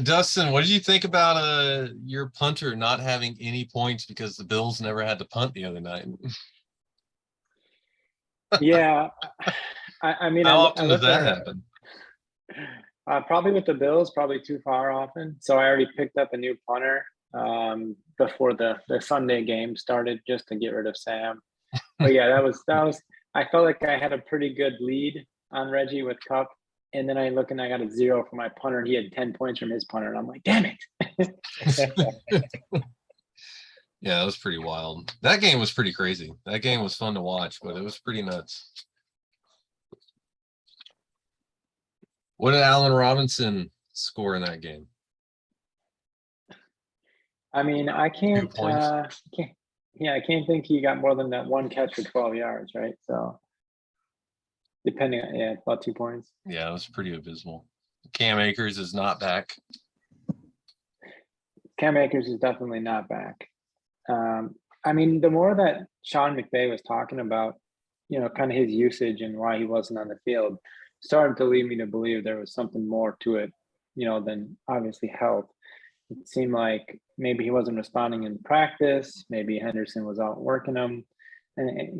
Dustin, what did you think about your punter not having any points because the Bills never had to punt the other night? Yeah, I mean, How I often does looked that at it happen? probably with the Bills, probably too far often. So I already picked up a new punter before the Sunday game started just to get rid of Sam. But yeah, that was. I felt like I had a pretty good lead on Reggie with Cup, and then I look and I got a 0 for my punter, and he had 10 points from his punter, and I'm like, damn it. Yeah, that was pretty wild. That game was pretty crazy. That game was fun to watch, but it was pretty nuts. What did Allen Robinson score in that game? I mean, 2 points. I can't think he got more than that one catch for 12 yards, right? So depending on, yeah, about 2 points. Yeah, it was pretty abysmal. Cam Akers is not back. Cam Akers is definitely not back. I mean, the more that Sean McVay was talking about, kind of his usage and why he wasn't on the field, started to lead me to believe there was something more to it, than obviously health. It seemed like maybe he wasn't responding in practice. Maybe Henderson was out working him. And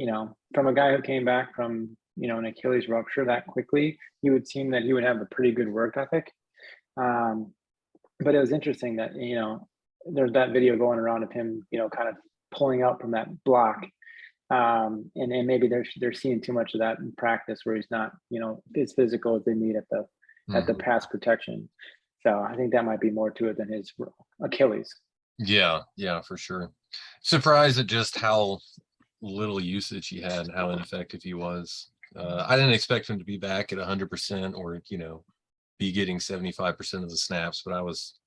from a guy who came back from, an Achilles rupture that quickly, he would seem that he would have a pretty good work ethic. But it was interesting that, there's that video going around of him, kind of pulling out from that block. And maybe they're seeing too much of that in practice where he's not, as physical as they need at the pass protection. So I think that might be more to it than his Achilles. Yeah, for sure. Surprised at just how little usage he had, how ineffective he was. I didn't expect him to be back at 100% or, be getting 75% of the snaps, but I was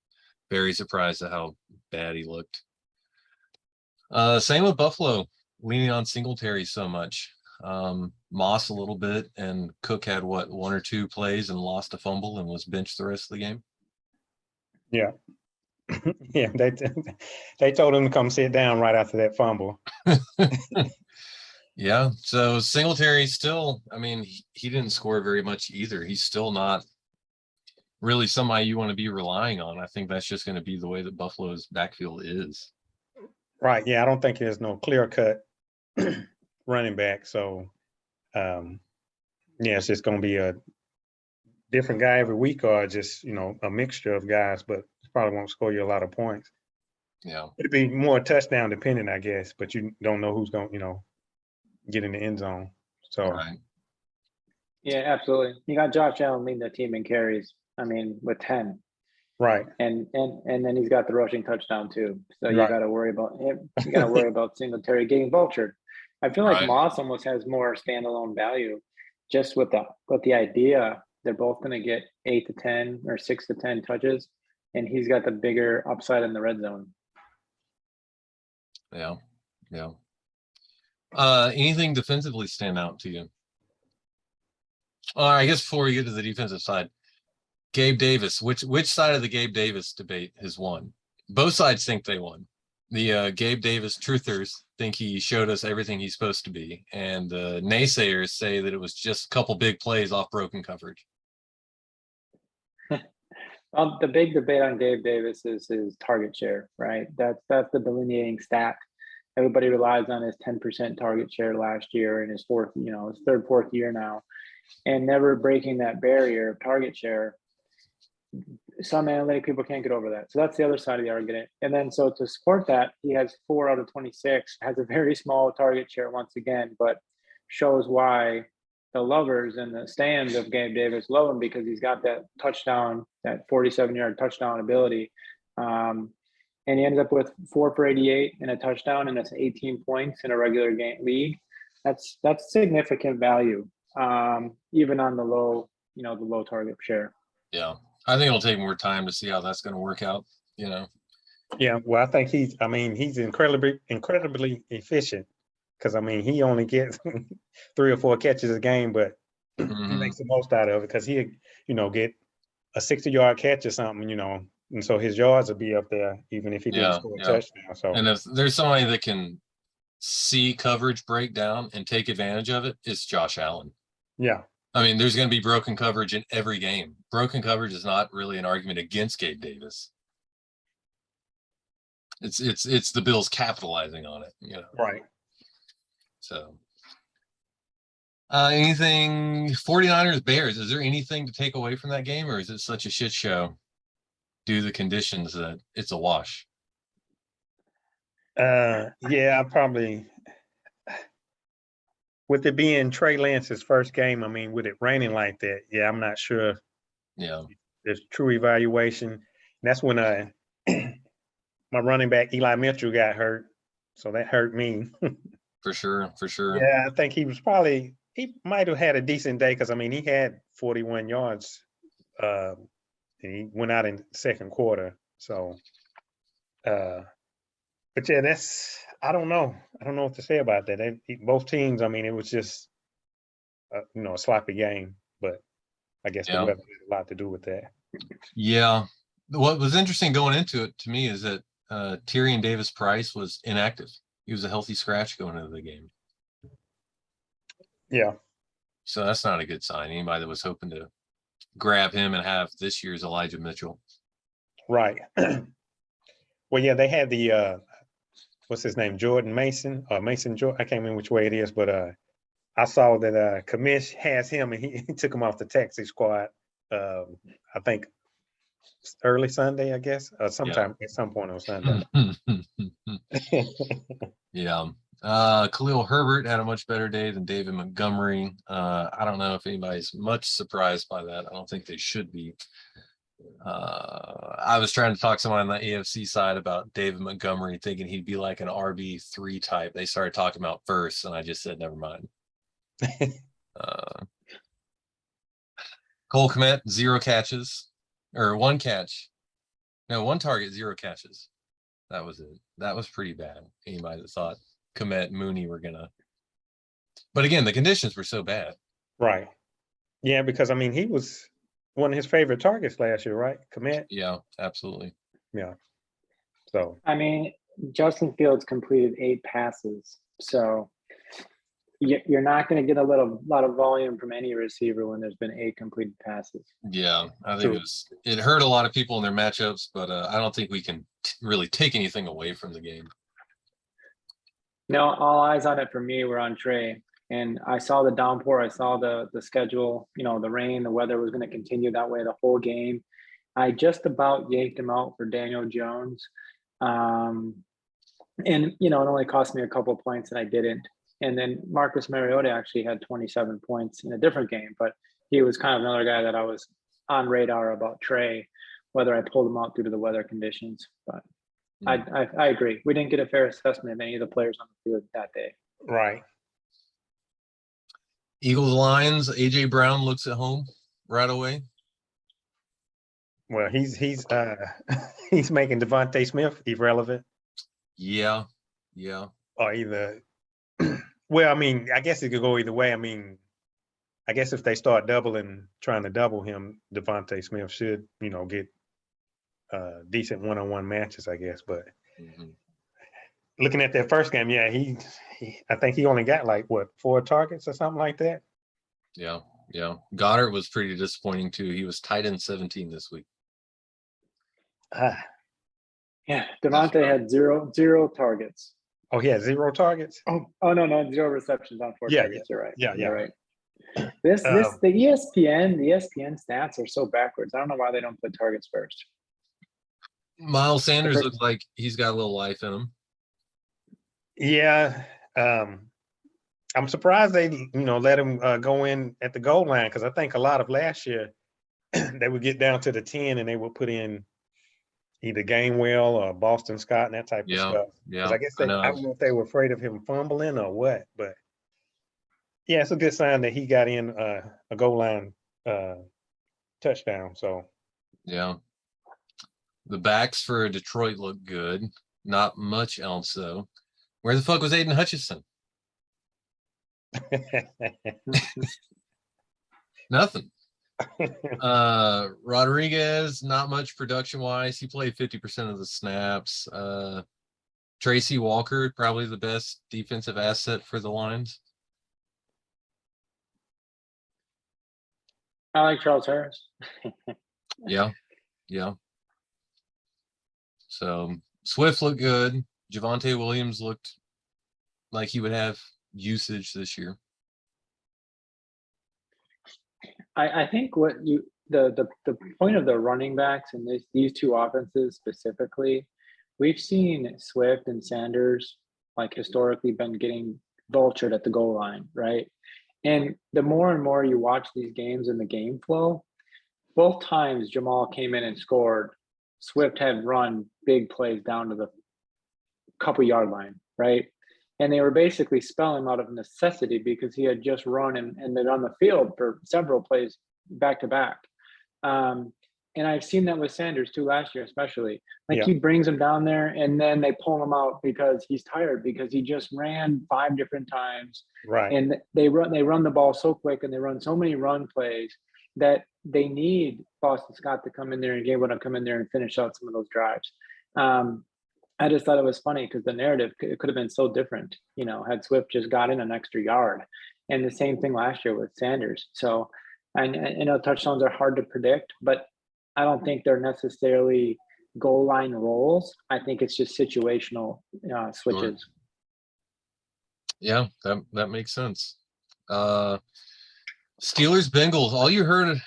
very surprised at how bad he looked. Same with Buffalo, leaning on Singletary so much. Moss a little bit, and Cook had one or two plays and lost a fumble and was benched the rest of the game. Yeah. Yeah, they told him to come sit down right after that fumble. Yeah, so Singletary still, I mean, he didn't score very much either. He's still not really somebody you want to be relying on. I think that's just going to be the way that Buffalo's backfield is. Right. Yeah, I don't think there's no clear-cut running back. So, yeah, it's just going to be a different guy every week or just, a mixture of guys, but it probably won't score you a lot of points. Yeah. It'd be more touchdown dependent, I guess, but you don't know who's going to, get in the end zone. So, right. Yeah, absolutely. You got Josh Allen leading the team in carries. I mean, with 10. Right. And then he's got the rushing touchdown too. So you Right. got to worry about him. You got to worry about Singletary getting vultured. I feel like Right. Moss almost has more standalone value, just with the idea they're both going to get 8 to 10 or 6 to 10 touches, and he's got the bigger upside in the red zone. Yeah. Anything defensively stand out to you? I guess before we get to the defensive side, Gabe Davis, which side of the Gabe Davis debate has won? Both sides think they won. The Gabe Davis truthers think he showed us everything he's supposed to be, and the naysayers say that it was just a couple big plays off broken coverage. Well, the big debate on Gabe Davis is his target share, right? That's the delineating stat. Everybody relies on his 10% target share last year in his third, fourth year now, and never breaking that barrier of target share. Some analytic people can't get over that. So that's the other side of the argument. And then so to support that, he has 4 out of 26, has a very small target share once again, but shows why the lovers and the stands of Gabe Davis love him, because he's got that touchdown, that 47-yard touchdown ability. And he ends up with 4 for 88 and a touchdown, and that's 18 points in a regular game league. That's significant value, even on the low target share. Yeah. I think it'll take more time to see how that's going to work out, Yeah, well, I think he's incredibly efficient, because he only gets 3 or 4 catches a game, but he makes the most out of it, because he get a 60-yard catch or something, and so his yards will be up there even if he didn't score a touchdown. So, and if there's somebody that can see coverage break down and take advantage of it, it's Josh Allen. Yeah. I mean, there's going to be broken coverage in every game. Broken coverage is not really an argument against Gabe Davis. It's the Bills capitalizing on it, you know. Right. So anything 49ers Bears, is there anything to take away from that game, or is it such a shit show due to the conditions that it's a wash? Yeah, I probably, with it being Trey Lance's first game, I mean, with it raining like that, yeah, I'm not sure Yeah. there's true evaluation. And that's when my running back Eli Mitchell got hurt, so that hurt me. For sure. Yeah, I think he might have had a decent day because I mean he had 41 yards, and he went out in second quarter. So, but yeah, I don't know what to say about that. Both teams, I mean, it was just a sloppy game, but I guess the Yeah. weather had a lot to do with that. Yeah. What was interesting going into it to me is that Tyrion Davis Price was inactive. He was a healthy scratch going into the game. Yeah. So that's not a good sign. Anybody that was hoping to grab him and have this year's Elijah Mitchell. Right. Well, yeah, they had the what's his name, Jordan Mason or Mason Jordan. I can't remember which way it is, but I saw that Kamish has him and he took him off the taxi squad. I think early Sunday, I guess, or sometime at some point on Sunday. Yeah. Khalil Herbert had a much better day than David Montgomery. I don't know if anybody's much surprised by that. I don't think they should be. I was trying to talk to someone on the AFC side about David Montgomery, thinking he'd be like an RB3 type. They started talking about first, and I just said, never mind. Cole Kmet, 0 catches, or 1 catch. No, 1 target, 0 catches. That was it. That was pretty bad. Anybody that thought Kmet, Mooney were gonna. But again, the conditions were so bad. Right. Yeah, because I mean, he was one of his favorite targets last year, right? Kmet. Yeah, absolutely. Yeah. So. I mean, Justin Fields completed 8 passes, so you're not going to get a lot of volume from any receiver when there's been 8 completed passes. Yeah, I think it hurt a lot of people in their matchups, but I don't think we can really take anything away from the game. No, all eyes on it for me were on Trey, and I saw the downpour. I saw the schedule. You know, the rain, the weather was going to continue that way the whole game. I just about yanked him out for Daniel Jones, and it only cost me a couple of points, and I didn't. And then Marcus Mariota actually had 27 points in a different game, but he was kind of another guy that I was on radar about Trey, whether I pulled him out due to the weather conditions. But I agree. We didn't get a fair assessment of any of the players on the field that day. Right. Eagles Lions, AJ Brown looks at home right away. Well, he's he's making Devontae Smith irrelevant. Yeah. Or either. Well, I mean, I guess it could go either way. I mean, I guess if they start trying to double him, Devontae Smith should, get decent one-on-one matches, I guess. But looking at that first game, yeah, I think he only got 4 targets or something like that. Yeah. Goddard was pretty disappointing too. He was tight end 17 this week. Yeah, Devontae had zero targets. Oh, he had 0 targets? Oh no, 0 receptions on 4 targets. You're right. Yeah. You're right. The ESPN stats are so backwards. I don't know why they don't put targets first. Miles Sanders looks like he's got a little life in him. Yeah. I'm surprised they, let him go in at the goal line, because I think a lot of last year they would get down to the 10 and they would put in either Gainwell or Boston Scott and that type of stuff. Yeah. I guess I don't know if they were afraid of him fumbling or what, but yeah, it's a good sign that he got in a goal line touchdown. So yeah, the backs for Detroit look good. Not much else though. Where the fuck was Aiden Hutchinson? Nothing. Rodriguez, not much production wise. He played 50% of the snaps. Tracy Walker, probably the best defensive asset for the Lions. I like Charles Harris. Yeah, yeah. So Swift looked good. Javonte Williams looked like he would have usage this year. I think what you the point of the running backs and these two offenses specifically, we've seen Swift and Sanders like historically been getting vultured at the goal line, right? And the more and more you watch these games and the game flow, both times Jamal came in and scored, Swift had run big plays down to the couple yard line, right? And they were basically spelling him out of necessity because he had just run and been on the field for several plays back to back. And I've seen that with Sanders too last year, especially. Like Yeah. he brings him down there and then they pull him out because he's tired because he just ran 5 different times. Right. And they run the ball so quick and they run so many run plays that they need Boston Scott to come in there and be able to come in there and finish out some of those drives. I just thought it was funny because the narrative it could have been so different, had Swift just got in an extra yard. And the same thing last year with Sanders. So I know touchdowns are hard to predict, but I don't think they're necessarily goal line rolls. I think it's just situational switches. Sure. Yeah, that makes sense. Steelers Bengals. All you heard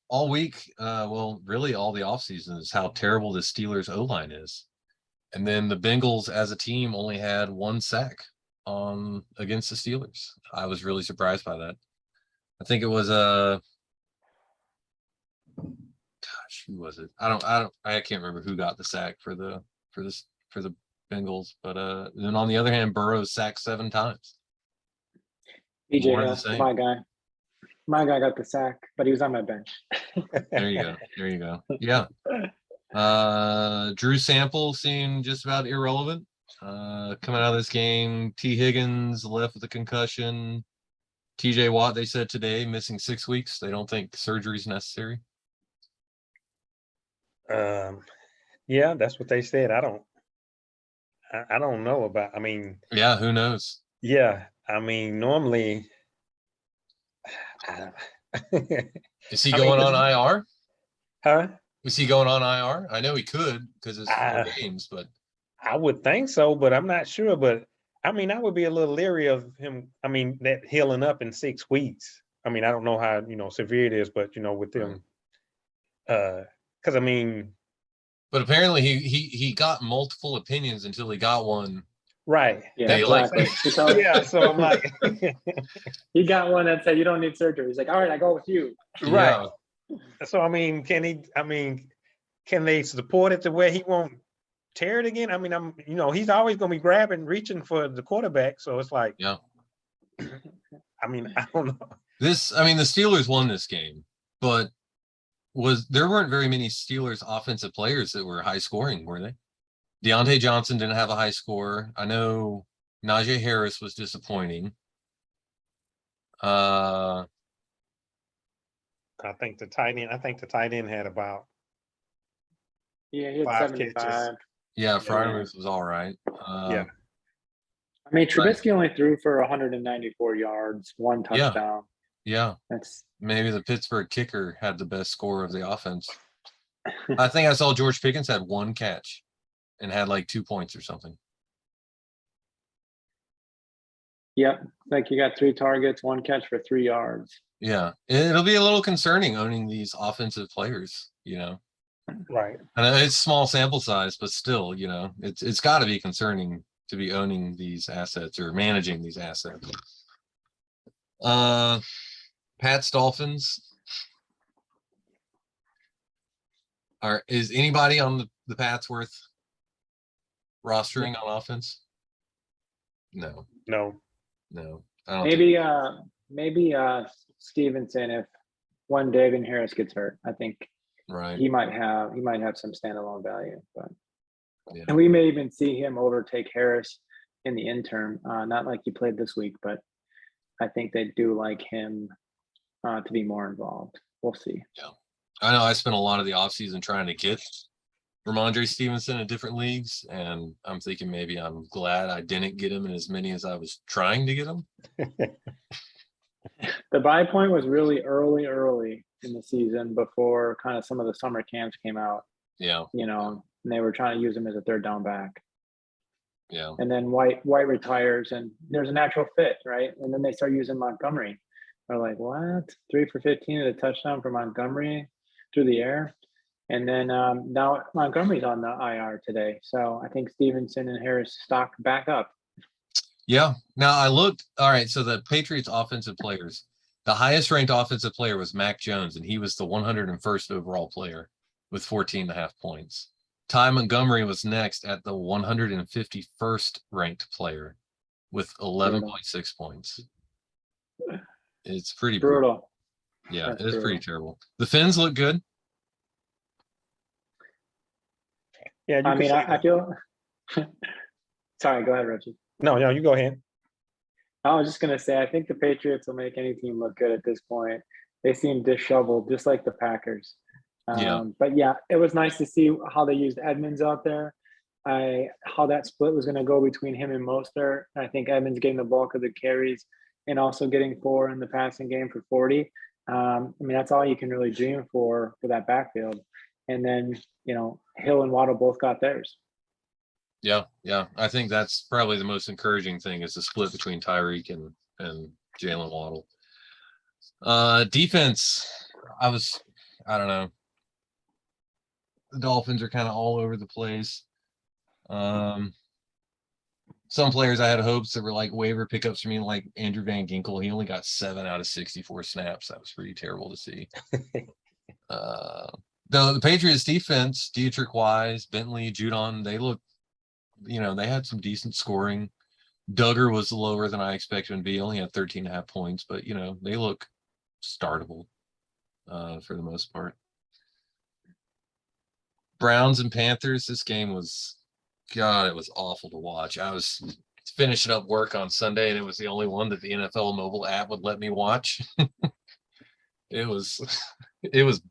all week, well, really all the offseason is how terrible the Steelers O-line is. And then the Bengals as a team only had 1 sack against the Steelers. I was really surprised by that. I think it was gosh, who was it? I can't remember who got the sack for the Bengals, but then on the other hand, Burrows sacked 7 times. BJ More of the Hill, same. my guy. My guy got the sack, but he was on my bench. There you go. There you go. Yeah. Drew Sample seemed just about irrelevant. Coming out of this game, T. Higgins left with a concussion. TJ Watt, they said today, missing 6 weeks. They don't think surgery is necessary. Yeah, that's what they said. I don't know about. I mean, Yeah, who knows? yeah. I mean, normally, Is he I mean, going 'cause- on IR? huh? Was he going on IR? I know he could because it's 4 Ah. games, but I would think so, but I'm not sure. But I mean, I would be a little leery of him. I mean, that healing up in 6 weeks. I mean, I don't know how severe it is, but with them, because I mean, but apparently he got multiple opinions until he got one. right? Yeah, They like exactly. Yeah. So I'm like, He got one that said you don't need surgery. He's like, all right, I go with you. right. So I mean, can he? I mean, can they support it to where he won't tear it again? I mean, he's always going to be grabbing, reaching for the quarterback. So it's like, Yeah. I mean, I don't know. The Steelers won this game, but there weren't very many Steelers offensive players that were high scoring, were they? Deontay Johnson didn't have a high score. I know Najee Harris was disappointing. I think the tight end had about Yeah, he had 5 75. catches. Yeah, Freiermuth was all right. Yeah. I mean, Trubisky only threw for 194 yards, 1 touchdown. Yeah, That's maybe the Pittsburgh kicker had the best score of the offense. I think I saw George Pickens had 1 catch and had like 2 points or something. Yep. Like you got 3 targets, 1 catch for 3 yards. Yeah, it'll be a little concerning owning these offensive players, Right. And it's small sample size, but still, it's got to be concerning to be owning these assets or managing these assets. Pat's Dolphins. Is anybody on the Pats worth rostering on offense? No. I don't Maybe Stevenson if when David Harris gets hurt. I think right. he might have some standalone value, but Yeah. and we may even see him overtake Harris in the interim. Not like he played this week, but I think they do like him to be more involved. We'll see. I know I spent a lot of the offseason trying to get Ramondre Stevenson in different leagues, and I'm thinking maybe I'm glad I didn't get him in as many as I was trying to get him. The buy point was really early in the season before kind of some of the summer camps came out, Yeah, and they were trying to use him as a third down back. yeah. And then White retires, and there's a natural fit, right? And then they start using Montgomery. They're like, what? 3 for 15 at a touchdown for Montgomery through the air. And then now Montgomery's on the IR today. So I think Stevenson and Harris stock back up. Yeah. Now I looked. All right. So the Patriots offensive players, the highest ranked offensive player was Mac Jones, and he was the 101st overall player with 14.5 points. Ty Montgomery was next at the 151st ranked player with 11.6 points. It's pretty brutal. Yeah, That's it's pretty brutal. terrible. The Finns look good. Yeah, you I can mean, say I that. feel. Sorry, go ahead, Reggie. No, you go ahead. I was just gonna say, I think the Patriots will make any team look good at this point. They seem disheveled, just like the Packers. Yeah. But yeah, it was nice to see how they used Edmonds out there. How that split was going to go between him and Mostert. I think Edmonds getting the bulk of the carries and also getting 4 in the passing game for 40. I mean, that's all you can really dream for that backfield. And then, Hill and Waddle both got theirs. Yeah. Yeah. I think that's probably the most encouraging thing is the split between Tyreek and Jalen Waddle. Defense, I don't know. The Dolphins are kind of all over the place. Some players I had hopes that were like waiver pickups for me, like Andrew Van Ginkel. He only got 7 out of 64 snaps. That was pretty terrible to see. The Patriots defense, Dietrich Wise, Bentley, Judon, they look, they had some decent scoring. Duggar was lower than I expected him to be. Only had 13.5 points, but they look startable for the most part. Browns and Panthers, this game was, God, it was awful to watch. I was finishing up work on Sunday, and it was the only one that the NFL mobile app would let me watch. It was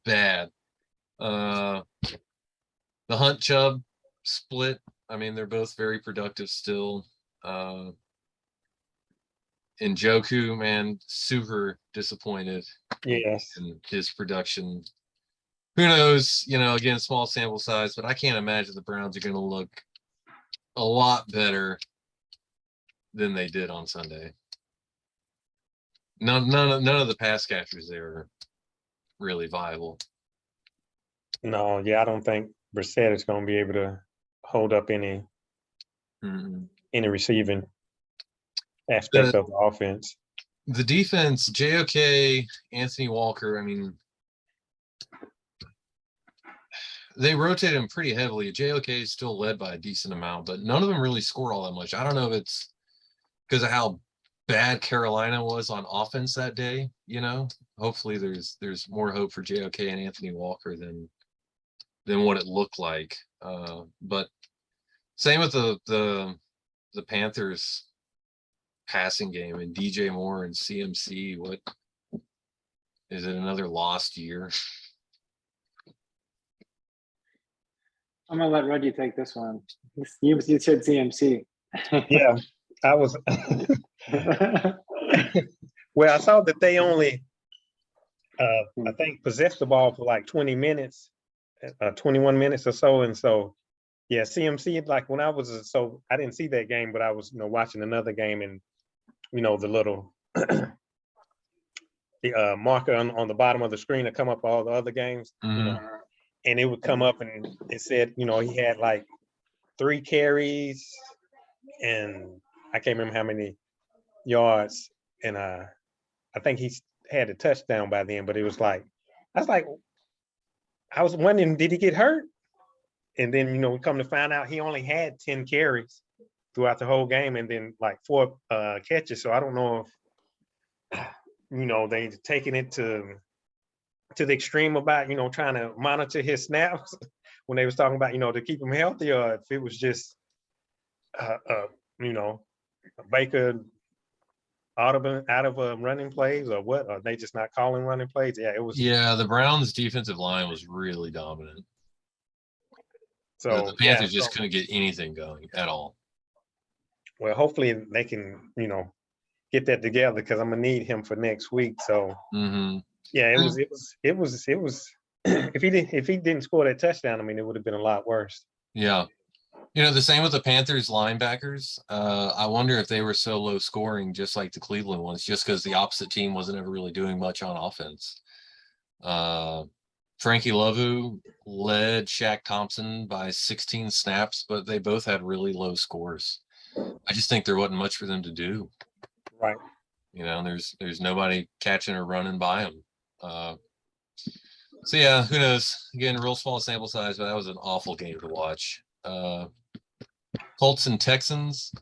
bad. The Hunt Chubb split. I mean, they're both very productive still. Njoku, man, super disappointed Yes. in his production. Who knows? Again, small sample size, but I can't imagine the Browns are going to look a lot better than they did on Sunday. None of the pass catchers there are really viable. No, yeah, I don't think Brissett is going to be able to hold up any receiving aspect of the offense. The defense, JOK, Anthony Walker, I mean, they rotate him pretty heavily. JOK is still led by a decent amount, but none of them really score all that much. I don't know if it's because of how bad Carolina was on offense that day. Hopefully there's more hope for JOK and Anthony Walker than what it looked like. But same with the Panthers passing game and DJ Moore and CMC. What is it? Another lost year? I'm gonna let Reggie take this one. You said CMC. Yeah, I was. Well, I saw that they only, I think, possessed the ball for like 20 minutes, 21 minutes or so, and so, yeah, CMC. Like when I didn't see that game, but I was, watching another game, and the little the marker on the bottom of the screen to come up all the other games, and it would come up and it said, he had like 3 carries and I can't remember how many yards, and I think he had a touchdown by then, but it was like, I was wondering, did he get hurt? And then, we come to find out he only had 10 carries throughout the whole game and then like 4 catches. So I don't know if, they taking it to the extreme about, trying to monitor his snaps when they was talking about, to keep him healthy, or if it was just, Baker out of running plays, or what? Are they just not calling running plays? Yeah, it was. Yeah, the Browns' defensive line was really dominant. So the Panthers just couldn't get anything going at all. Well, hopefully they can, get that together, because I'm gonna need him for next week. So Yeah, it was. If he didn't score that touchdown, I mean, it would have been a lot worse. Yeah. You know, the same with the Panthers linebackers. I wonder if they were so low scoring, just like the Cleveland ones, just because the opposite team wasn't ever really doing much on offense. Frankie Lovu led Shaq Thompson by 16 snaps, but they both had really low scores. I just think there wasn't much for them to do. Right. You know, there's nobody catching or running by them. So yeah, who knows? Again, real small sample size, but that was an awful game to watch. Colts and Texans.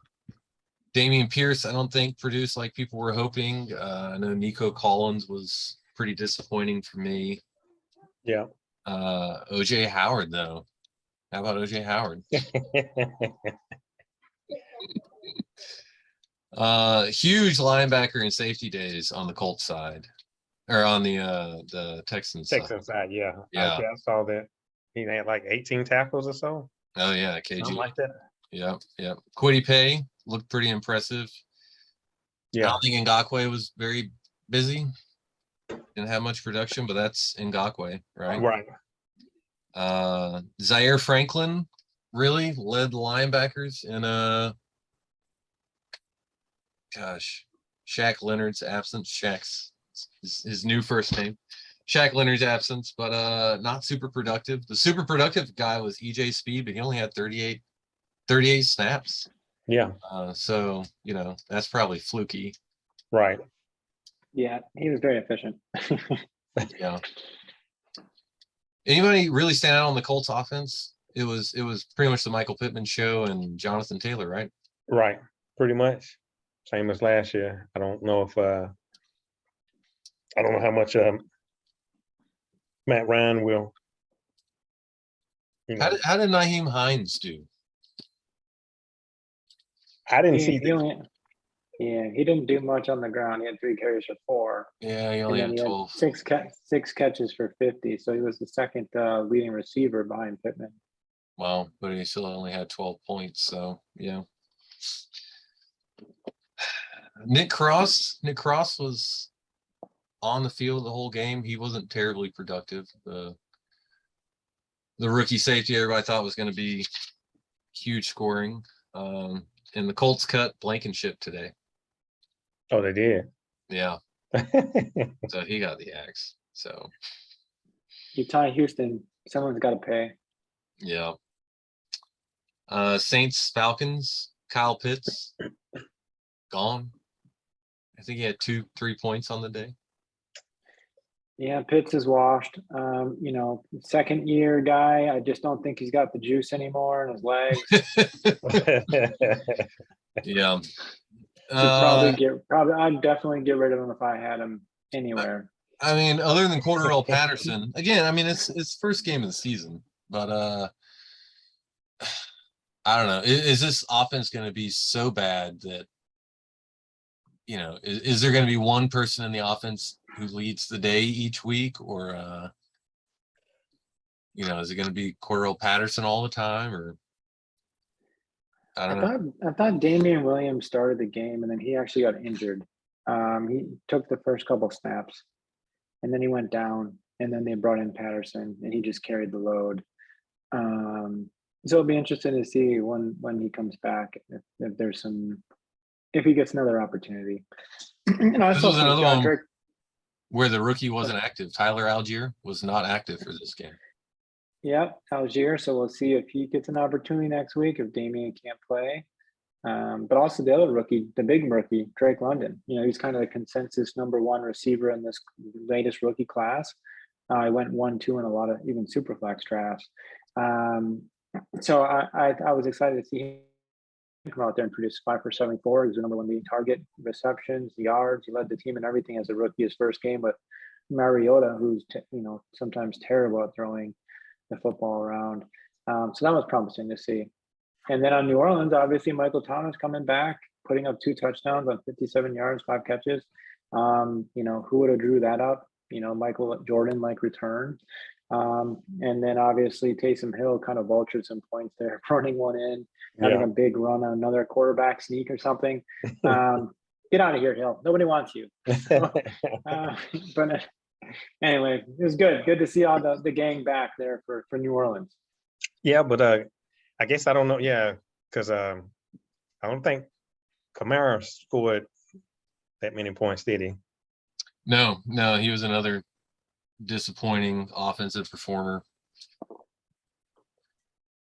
Damian Pierce, I don't think produced like people were hoping. I know Nico Collins was pretty disappointing for me. Yeah. OJ Howard, though. How about OJ Howard? Huge linebacker and safety days on the Colts side, or on the Texans side. Texans side, yeah. Yeah. I saw that. He had like 18 tackles or so. Oh yeah, Something KG. like that. Yeah. Kwity Paye looked pretty impressive. I Yeah. don't think Ngakoue was very busy. Didn't have much production, but that's Ngakoue, right? Right. Zaire Franklin really led the linebackers in Shaq Leonard's absence. Shaq's his new first name. Shaq Leonard's absence, but not super productive. The super productive guy was EJ Speed, but he only had 38 snaps. Yeah. So, you know, that's probably fluky. Right. Yeah, he was very efficient. Yeah. Anybody really stand out on the Colts offense? It was pretty much the Michael Pittman show and Jonathan Taylor, right? Right. Pretty much. Same as last year. I don't know how much Matt Ryan will. How did Nyheim Hines do? I didn't see he didn't do much on the ground. He had 3 carries for 4. Yeah, he only had 12. 6 catches for 50. So he was the second leading receiver behind Pittman. Wow, but he still only had 12 points. So yeah. Nick Cross was on the field the whole game. He wasn't terribly productive. The rookie safety everybody thought was going to be huge scoring. And the Colts cut Blankenship today. Oh, they did. Yeah. So he got the axe. So You tie Houston, someone's got to pay. yeah. Saints Falcons. Kyle Pitts gone. I think he had 2-3 points on the day. Yeah, Pitts is washed. You know, second year guy. I just don't think he's got the juice anymore in his legs. Yeah. I'd definitely get rid of him if I had him anywhere. I mean, other than Cordarrelle Patterson, again, I mean, it's first game of the season, but I don't know. Is this offense going to be so bad that, you know, is there going to be one person in the offense who leads the day each week, or you know, is it going to be Cordarrelle Patterson all the time, or I don't know. I thought Damian Williams started the game and then he actually got injured. He took the first couple snaps and then he went down, and then they brought in Patterson and he just carried the load. So it'll be interesting to see when he comes back, if he gets another opportunity. You know, I This saw was another John one where the rookie wasn't active. Tyler Algier was not active for this game. Yeah, Algier. So we'll see if he gets an opportunity next week, if Damian can't play. But also the other rookie, the big rookie, Drake London. You know, he's kind of the consensus #1 receiver in this latest rookie class. I went 1-2 in a lot of even Superflex drafts. So I was excited to see him come out there and produce 5 for 74. He was the #1 leading target, receptions, yards. He led the team and everything as a rookie. His first game with Mariota, who's sometimes terrible at throwing the football around. So that was promising to see. And then on New Orleans, obviously Michael Thomas coming back, putting up 2 touchdowns on 57 yards, 5 catches. You know, who would have drew that up? You know, Michael Jordan like return. And then obviously Taysom Hill kind of vultured some points there, running one in, having a big run on another quarterback sneak or something. Get out of here, Hill. Nobody wants you. So, but Anyway, it was good. Good to see all the gang back there for New Orleans. Yeah, but I guess I don't know. Yeah, because I don't think Kamara scored that many points, did he? No, he was another disappointing offensive performer.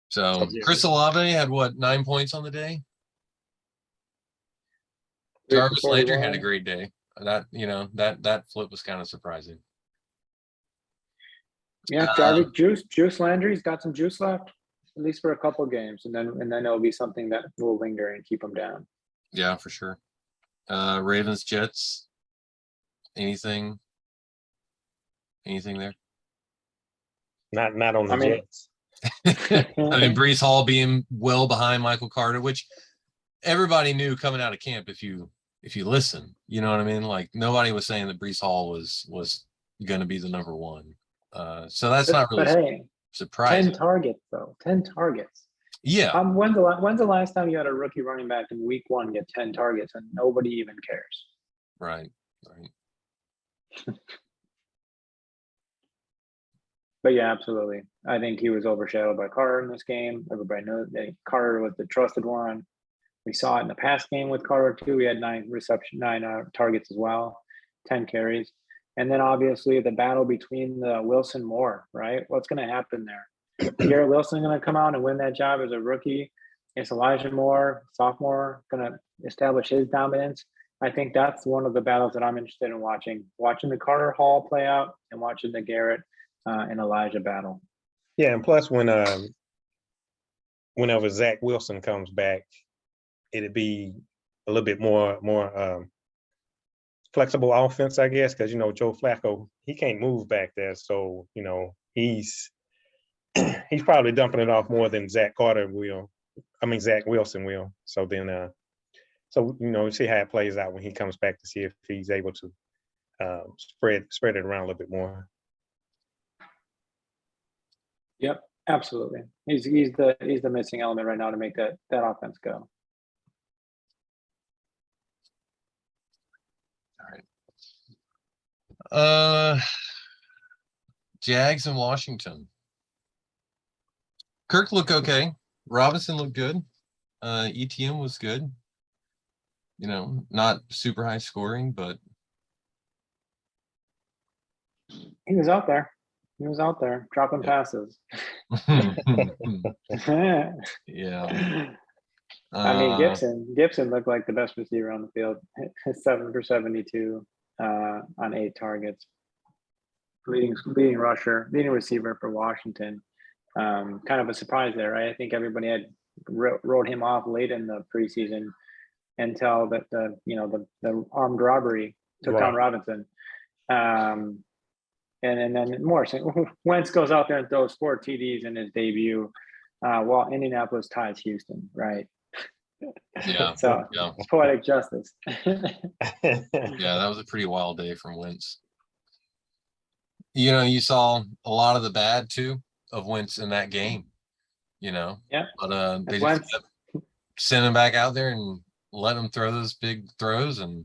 So Yeah. Chris Olave had what, 9 points on the day? 3 for Jarvis Landry had a 41. great day. That flip was kind of surprising. Yeah, Jarvis Juice Landry's got some juice left, at least for a couple games, and then it'll be something that will linger and keep him down. Yeah, for sure. Ravens, Jets. Anything there? Not on the I mean- Jets. I mean, Brees Hall being well behind Michael Carter, which everybody knew coming out of camp. If you listen, you know what I mean. Like nobody was saying that Brees Hall was going to be the number one. So that's not really But hey, surprising. 10 targets though. 10 targets. Yeah, When's the last time you had a rookie running back in week 1 get 10 targets and nobody even cares? right. But yeah, absolutely. I think he was overshadowed by Carter in this game. Everybody knows that Carter was the trusted one. We saw it in the past game with Carter too. We had 9 targets as well, 10 carries. And then obviously the battle between the Wilson Moore, right? What's going to happen there? Garrett Wilson going to come out and win that job as a rookie. Is Elijah Moore, sophomore, going to establish his dominance? I think that's one of the battles that I'm interested in watching the Carter Hall play out and watching the Garrett and Elijah battle. Yeah, and plus whenever Zach Wilson comes back, it'd be a little bit more flexible offense, I guess, because Joe Flacco, he can't move back there, so he's probably dumping it off more than Zach Wilson will. So then, see how it plays out when he comes back to see if he's able to spread it around a little bit more. Yep, absolutely. He's the missing element right now to make that offense go. Jags in Washington. Kirk looked okay. Robinson looked good. ETN was good. Not super high scoring, but He was out there. He was out there dropping passes. yeah. I mean, Gibson looked like the best receiver on the field. 7 for 72 on 8 targets. Leading receiver for Washington. Kind of a surprise there, right? I think everybody had wrote him off late in the preseason until that the armed robbery took down Robinson. And then Morrison, Wentz goes out there and throws 4 TDs in his debut, while Indianapolis ties Houston, right? Yeah. So yeah. it's poetic justice. Yeah, that was a pretty wild day from Wentz. You saw a lot of the bad too of Wentz in that game. Yeah. But they just kept sending him back out there and let him throw those big throws, and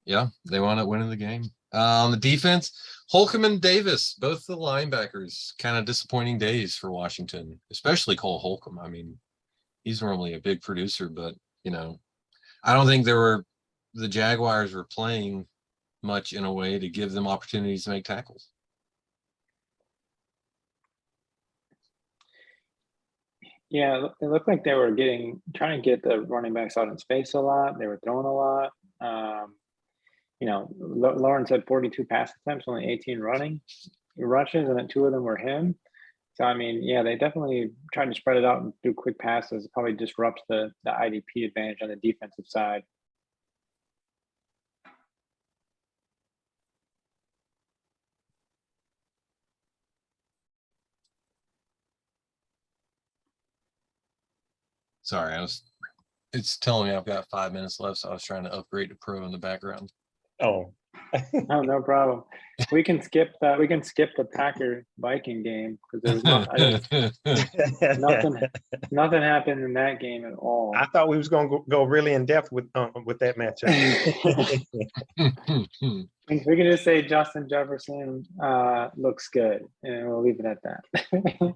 yeah, they wound up winning the game. On the defense, Holcomb and Davis, both the linebackers, kind of disappointing days for Washington, especially Cole Holcomb. I mean, he's normally a big producer, but I don't think the Jaguars were playing much in a way to give them opportunities to make tackles. Yeah, it looked like they were trying to get the running backs out in space a lot. They were throwing a lot. Lawrence had 42 pass attempts, only 18 rushes, and then 2 of them were him. So, I mean, yeah, they definitely tried to spread it out and do quick passes. It probably disrupts the IDP advantage on the defensive side. Sorry, it's telling me I've got 5 minutes left, so I was trying to upgrade to Pro in the background. Oh, Oh, no problem. We can skip that. We can skip the Packer Viking game because there was nothing happened in that game at all. I thought we was gonna go really in depth with that matchup. We can just say Justin Jefferson looks good, and we'll leave it at that.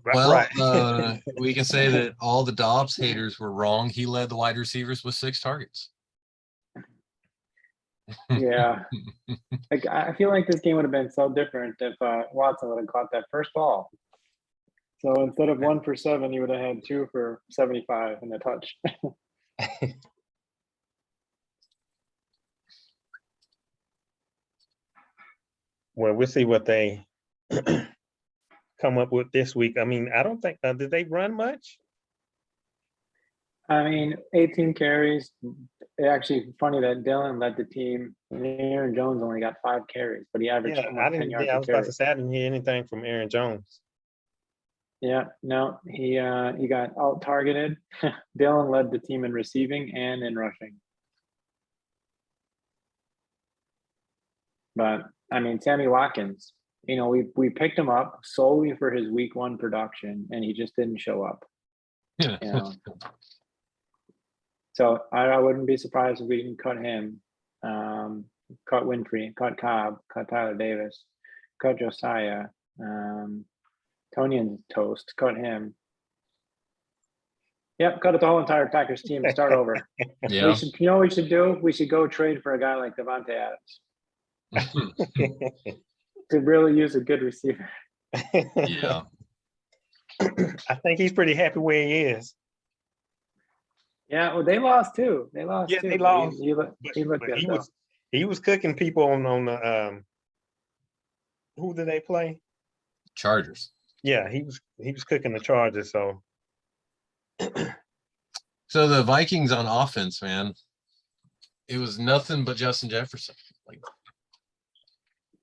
Well, we can say that all the Dobbs haters were wrong. He led the wide receivers with 6 targets. Yeah, like I feel like this game would have been so different if Watson would have caught that first ball. So instead of 1 for 7, he would have had 2 for 75 and a touch. Well, we'll see what they come up with this week. I mean, I don't think did they run much? I mean, 18 carries. Actually, funny that Dylan led the team. And Aaron Jones only got 5 carries, but he averaged Yeah, almost I 10 didn't. yards Yeah, I a was about carry. to say I didn't hear anything from Aaron Jones. Yeah, no, he got out targeted. Dylan led the team in receiving and in rushing. But I mean, Sammy Watkins, you know, we picked him up solely for his week 1 production, and he just didn't show up. You know, so I wouldn't be surprised if we can cut him, cut Winfrey, cut Cobb, cut Tyler Davis, cut Josiah, Tonyan's toast, cut him. Yep, cut it the whole entire Packers team and start over. Yeah. We should, you know what we should do? We should go trade for a guy like Devontae Adams to really use a good receiver. Yeah. I think he's pretty happy where he is. Yeah, well, they lost too. They lost Yeah, too. they but lost. He looked But good he though. was cooking people on the who did they play? Chargers. Yeah, he was cooking the Chargers. So So the Vikings on offense, man, it was nothing but Justin Jefferson. Like,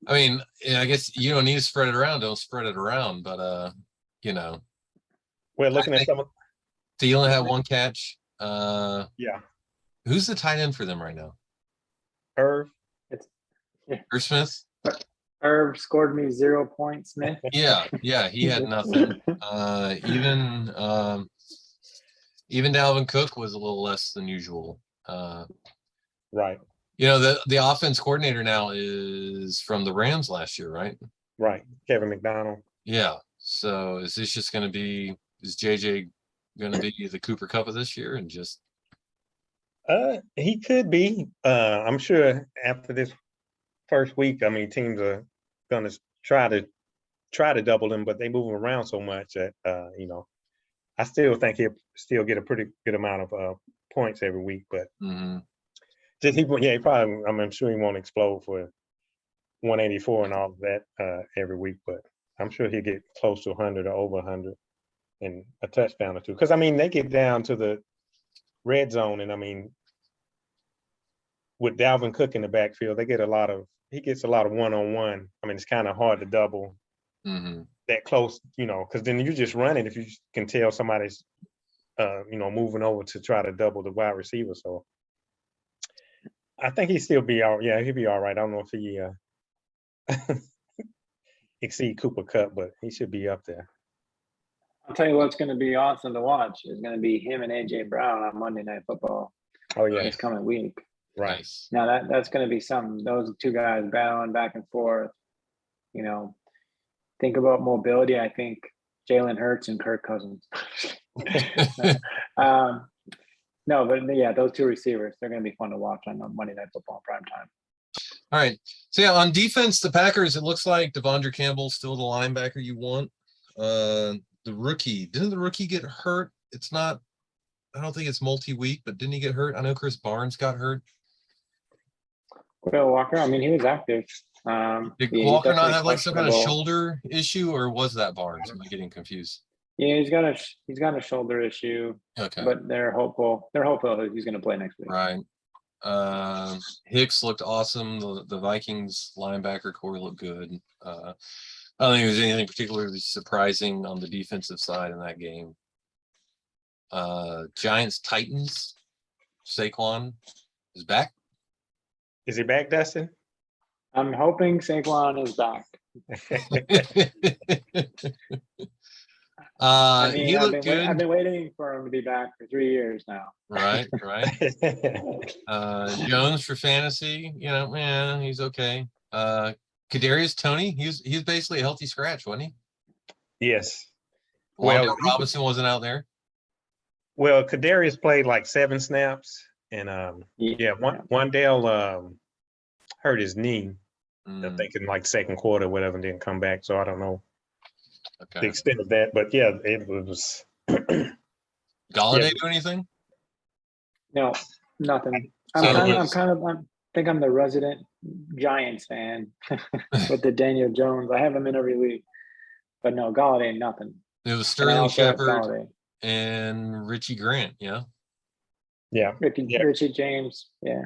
I mean, yeah, I guess you don't need to spread it around. Don't spread it around. But you know, we're looking at some of Thielen had 1 catch. yeah, Who's the tight end for them right now? Irv. Irv Smith. Irv scored me 0 points, Smith. Yeah, he had nothing. Even Dalvin Cook was a little less than usual. Right. You know, the offense coordinator now is from the Rams last year, right? Right. Kevin McDonald. Yeah. So is this just going to be, is JJ going to be the Cooper Cup of this year and just? He could be. I'm sure after this first week, I mean, teams are going to try to double him, but they move him around so much that you know, I still think he'll still get a pretty good amount of points every week. But just he probably, I'm sure he won't explode for 184 and all of that every week, but I'm sure he'll get close to 100 or over 100 and a touchdown or 2. Because I mean, they get down to the red zone, and I mean, with Dalvin Cook in the backfield, he gets a lot of one-on-one. I mean, it's kind of hard to double that close, you know, because then you just run it if you can tell somebody's, you know, moving over to try to double the wide receiver. So I think he'll still be all. Yeah, he'll be all right. I don't know if he exceed Cooper Cup, but he should be up there. I'll tell you what's going to be awesome to watch is going to be him and AJ Brown on Monday Night Football. Oh yeah, this coming week. Right. Nice. Now that's going to be something. Those 2 guys battling back and forth. You know, think about mobility. I think Jalen Hurts and Kirk Cousins. No, but yeah, those 2 receivers, they're going to be fun to watch on Monday Night Football prime time. All right. So yeah, on defense, the Packers, it looks like Devondre Campbell's still the linebacker you want. The rookie, didn't the rookie get hurt? It's not, I don't think it's multi-week, but didn't he get hurt? I know Chris Barnes got hurt. Will Walker, I mean, he was active. Did he's Walker not definitely have like some kind of questionable. shoulder issue, or was that Barnes? Am I getting confused? Yeah, he's got a shoulder issue, Okay. but they're hopeful that he's going to play next week. Right. Hicks looked awesome. The Vikings linebacker core looked good. I don't think there's anything particularly surprising on the defensive side in that game. Giants Titans, Saquon is back. Is he back, Dustin? I'm hoping Saquon is back. I mean, He I've looked been good. waiting for him to be back for 3 years now. Right. Jones for fantasy, man, he's okay. Kadarius Toney, he's basically a healthy scratch, wasn't he? Yes. Wandale Well, Robinson wasn't out there. Well, Kadarius played like 7 snaps, and Wandale hurt his knee. I Mm, think in like second quarter, whatever, and didn't come back. So I don't know the okay. extent of that, but yeah, it was. Galladay do anything? No, nothing. So I think I'm the resident Giants fan with the Daniel Jones. I have him in every league, but no, Galladay, nothing. it was And I Sterling also have Shepard Galladay. and Richie Grant, yeah. Yeah, Richie James, yeah.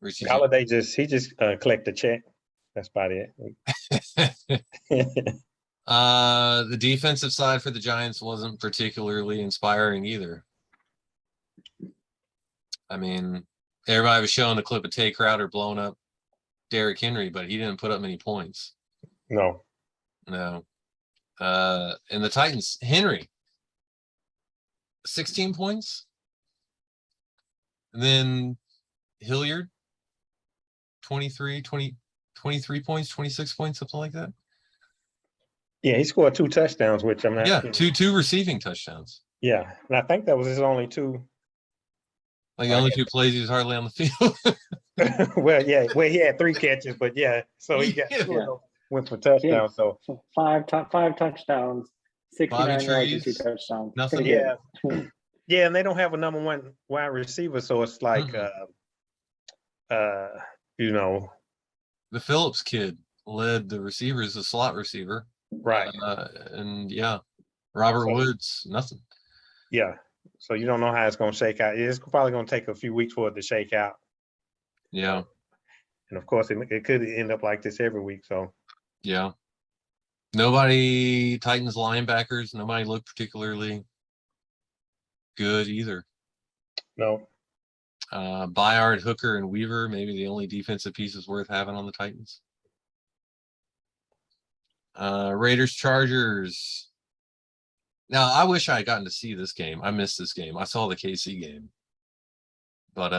Richie Galladay he just collect the check. That's about it. The defensive side for the Giants wasn't particularly inspiring either. I mean, everybody was showing the clip of Tay Crowder blowing up Derrick Henry, but he didn't put up many points. No. And the Titans, Henry, 16 points. And then Hilliard, 23 points, 26 points, something like that. Yeah, he scored 2 touchdowns, which I'm not. Yeah, two receiving touchdowns. Yeah, and I think that was his only 2. Like the only 2 plays he was hardly on the field. Well, he had 3 catches, but yeah, so he got 2 of them went for touchdowns. So five touchdowns, 69 yards and 2 touchdowns. Nothing. Yeah. Yeah, and they don't have a number 1 wide receiver, so it's like the Phillips kid led the receivers, the slot receiver. Right. And Robert Woods, nothing. Yeah. So you don't know how it's going to shake out. It's probably going to take a few weeks for it to shake out. Yeah. And of course, it could end up like this every week. So. Yeah. Titans linebackers, nobody looked particularly good either. No. Byard, Hooker, and Weaver, maybe the only defensive pieces worth having on the Titans. Raiders, Chargers. Now, I wish I had gotten to see this game. I missed this game. I saw the KC game. But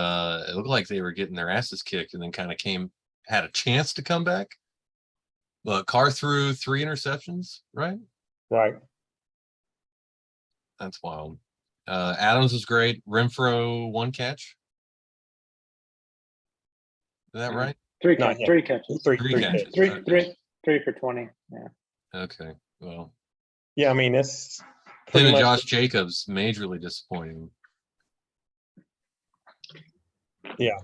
it looked like they were getting their asses kicked and then kind of had a chance to come back. But Carr threw 3 interceptions, right? Right. That's wild. Adams was great. Renfro 1 catch. Is that right? 3 catches. 3 catches. 3 catches. 3 for 20. Yeah. Okay. Well. Yeah, I mean that's. Him and Josh Jacobs majorly disappointing. Yeah.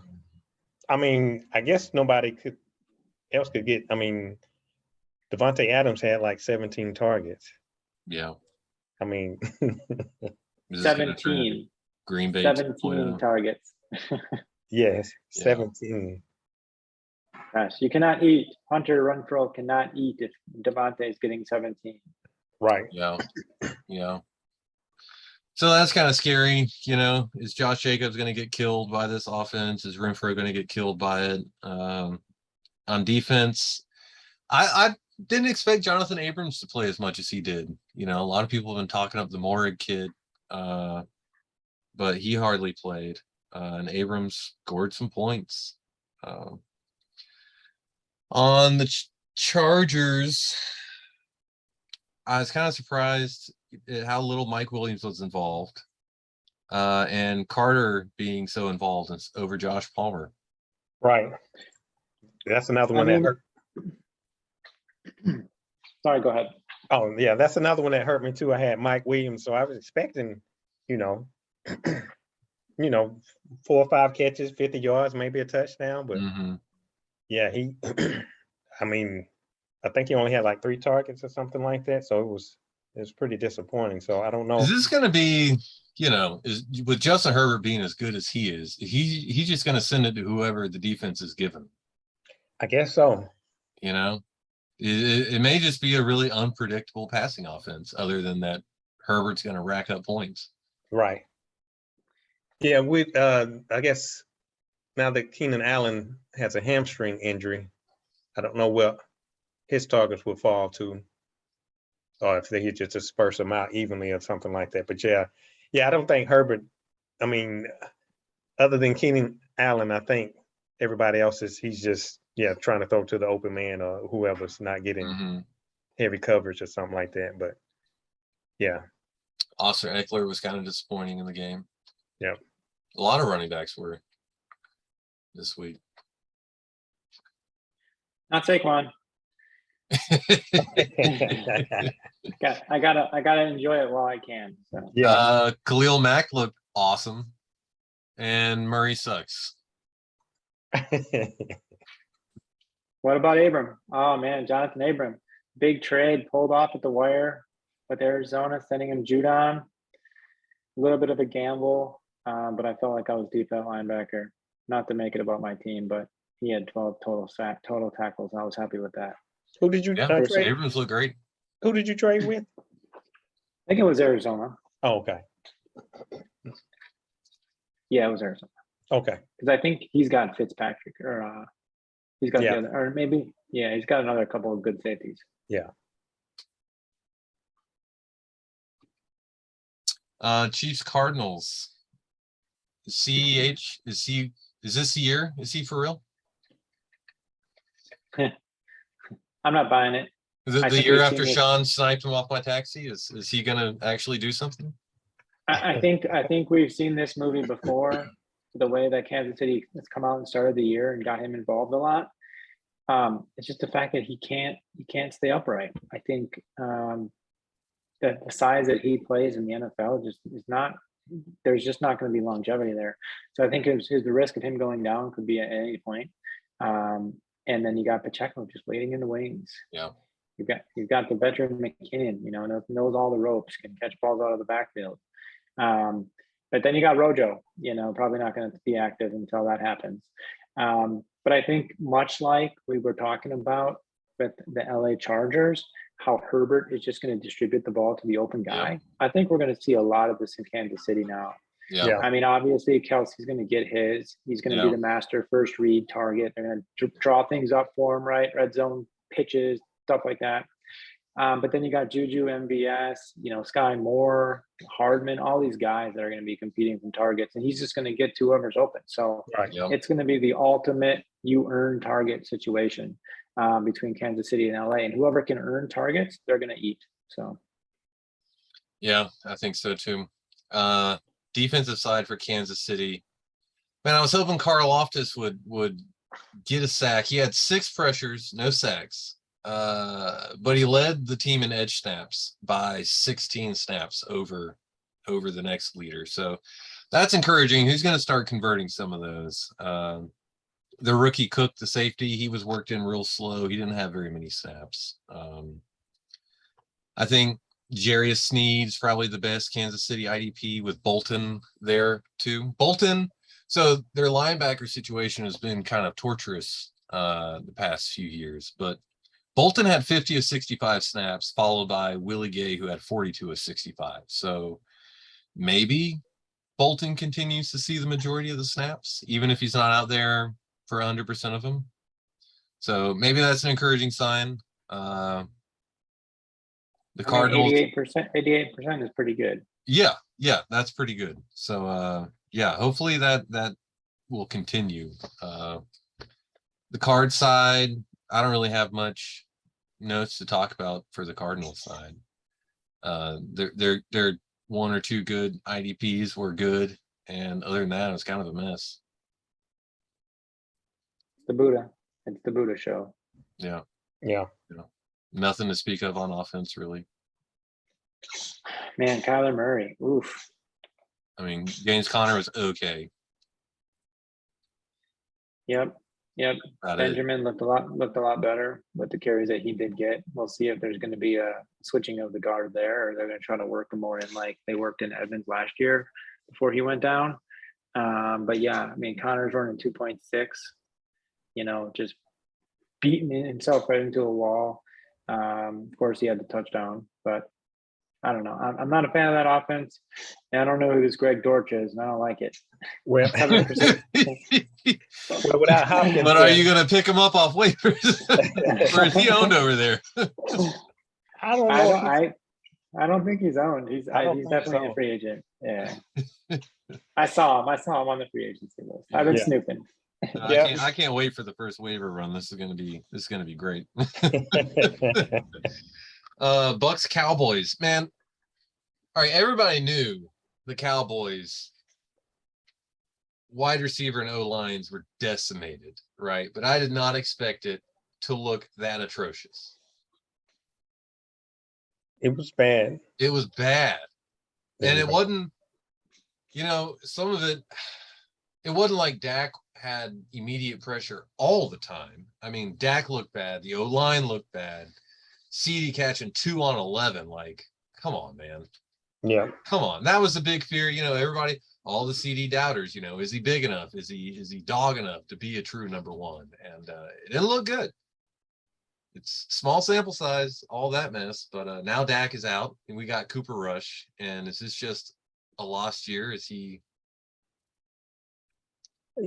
I mean, I guess nobody else could get. I mean, Devontae Adams had like 17 targets. Yeah. I mean, 17. Green Bay 17 targets. Yes, 17. Gosh, you cannot eat. Hunter Renfrow cannot eat if Devontae is getting 17. Right. Yeah. So that's kind of scary. Is Josh Jacobs going to get killed by this offense? Is Renfrow going to get killed by it? On defense, I didn't expect Jonathan Abrams to play as much as he did. A lot of people have been talking up the Morig kid, but he hardly played. And Abrams scored some points. On the Chargers, I was kind of surprised at how little Mike Williams was involved, and Carter being so involved over Josh Palmer. Right. That's another one that hurt. Sorry, go ahead. Oh, yeah, that's another one that hurt me too. I had Mike Williams, so I was expecting, 4 or 5 catches, 50 yards, maybe a touchdown, but yeah, I mean, I think he only had like 3 targets or something like that. So it was pretty disappointing. So I don't know. Is this going to be, with Justin Herbert being as good as he is, he's just going to send it to whoever the defense is given? I guess so. It may just be a really unpredictable passing offense, other than that Herbert's going to rack up points. Right. Yeah, I guess now that Keenan Allen has a hamstring injury, I don't know where his targets will fall to, or if they just disperse them out evenly or something like that. But yeah, I don't think Herbert. I mean, other than Keenan Allen, I think everybody else he's just trying to throw to the open man or whoever's not getting Mhm. heavy coverage or something like that. But yeah, Oscar Eckler was kind of disappointing in the game. Yep. A lot of running backs were this week. Not Saquon. I gotta enjoy it while I can. So yeah. Khalil Mack looked awesome, and Murray sucks. what about Abram? Oh man, Jonathan Abram. Big trade pulled off at the wire with Arizona, sending him Judon. A little bit of a gamble, but I felt like I was deep at linebacker. Not to make it about my team, but he had 12 total tackles. I was happy with that. Who did you Yeah, trade? Abrams looked great. Who did you trade with? I think it was Arizona. Oh, okay. Yeah, it was Arizona. Okay. Because I think he's got Fitzpatrick, or he's got Yeah. the other, or maybe he's got another couple of good safeties. Yeah. Chiefs Cardinals. CEH is this the year? Is he for real? I'm not buying it. I The think year we've after seen this- Sean sniped him off my taxi, is he gonna actually do something? I think we've seen this movie before. The way that Kansas City has come out and started the year and got him involved a lot. It's just the fact that he can't stay upright. I think the size that he plays in the NFL just is not. There's just not going to be longevity there. So I think the risk of him going down could be at any point. And then you got Pacheco just waiting in the wings. Yeah. You've got the veteran McKinnon, knows all the ropes, can catch balls out of the backfield. But then you got Rojo, probably not going to be active until that happens. But I think much like we were talking about with the LA Chargers, how Herbert is just going to distribute the ball to the open guy. Yeah. I think we're going to see a lot of this in Kansas City now. Yeah. I mean, obviously Kelsey's going to get his. He's going to be the master first read target. They're going to draw things up for him, right? Red zone pitches, stuff like that. But then you got Juju, MVS, Sky Moore, Hardman, all these guys that are going to be competing from targets, and he's just going to get to whoever's open. So it's going to be the ultimate you earn target situation between Kansas City and LA, and whoever can earn targets, they're going to eat. So yeah, I think so too. Defensive side for Kansas City, man, I was hoping Karlaftis would get a sack. He had 6 pressures, no sacks. But he led the team in edge snaps by 16 snaps over the next leader. So that's encouraging. Who's going to start converting some of those? The rookie Cook, the safety, he was worked in real slow. He didn't have very many snaps. I think Jarius Sneed's probably the best Kansas City IDP with Bolton there too. Bolton, so their linebacker situation has been kind of torturous the past few years, but Bolton had 50 of 65 snaps, followed by Willie Gay, who had 42 of 65. So maybe Bolton continues to see the majority of the snaps, even if he's not out there for 100% of them. So maybe that's an encouraging sign. The Cardinals, 88% is pretty good. Yeah, that's pretty good. So hopefully that will continue. The card side, I don't really have much notes to talk about for the Cardinals side. They're 1 or 2 good IDPs were good, and other than that, it was kind of a mess. It's the Buddha show. Yeah. Nothing to speak of on offense, really. Man, Kyler Murray. Oof. I mean, James Conner was okay. Yep. Benjamin looked a lot better with the carries that he did get. We'll see if there's going to be a switching of the guard there, or they're going to try to work him more in like they worked in Evans last year before he went down. But yeah, I mean, Connor's running 2.6. Just beating himself right into a wall. Of course, he had the touchdown, but I don't know. I'm not a fan of that offense. And I don't know who this Greg Dortch is, and I don't like it. Well, 7%. well, without Hopkins, But are you gonna pick him up off waivers? Or is he owned over there? I don't I know. don't, I don't think he's owned. He's I don't he's think definitely so. a free agent. Yeah. I saw him on the free agency list. I've been Yeah. snooping. Yeah. I can't wait for the first waiver run. This is gonna be great. Bucks Cowboys, man. All right, everybody knew the Cowboys wide receiver and O lines were decimated, right? But I did not expect it to look that atrocious. It was bad. It was bad. And it was wasn't, some of it wasn't like Dak had immediate pressure all the time. I mean, Dak looked bad. The O-line looked bad. CD catching 2 on 11. Like, come on, man. Yeah. Come on. That was the big fear. Everybody, all the CD doubters, is he big enough? Is he dog enough to be a true number one? And it didn't look good. It's small sample size, all that mess. But now Dak is out and we got Cooper Rush. And is this just a lost year? Is he?